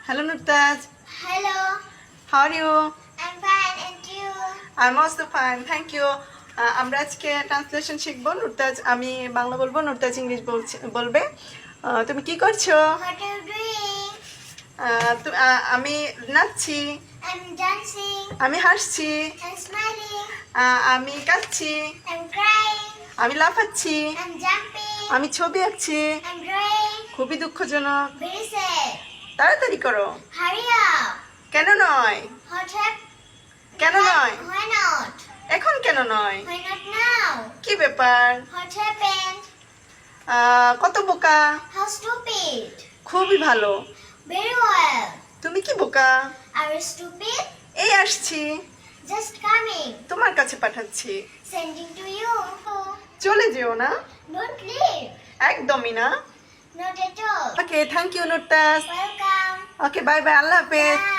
Hello Nurtaj. Hello, How are you? I'm fine and you? I'm also fine. Thank you. আমরা আজকে translation শিখবো। নুরতাজ আমি বাংলা বলবো, Nurtaj English বলবে। তুমি কি করছো? What are you doing? আমি নাচছি, I'm dancing, আমি হাসছি, I'm smiling, আমি কাঁদছি, I'm crying, আমি লাফাচ্ছি, I'm jumping, আমি ছবি আঁকছি। I'm drawing. খুবই দুঃখজনক। Very sad. তাড়াতাড়ি করো। Hurry up. কেন নয়? What happened? কেন নয়? Why not? এখন কেন নয়? Why not now? কি ব্যাপার? What happened? কত বোকা। How stupid. খুবই ভালো। Very well. তুমি কি বোকা? Are you stupid? এই আসছি, Just coming. তোমার কাছে পাঠাচ্ছি। Sending to you. চলে যেও না, Don't leave. একদমই না। Not at all. Okay, thank you Nurtaj. Welcome. Okay, bye bye, Allah হাফেজ। Bye.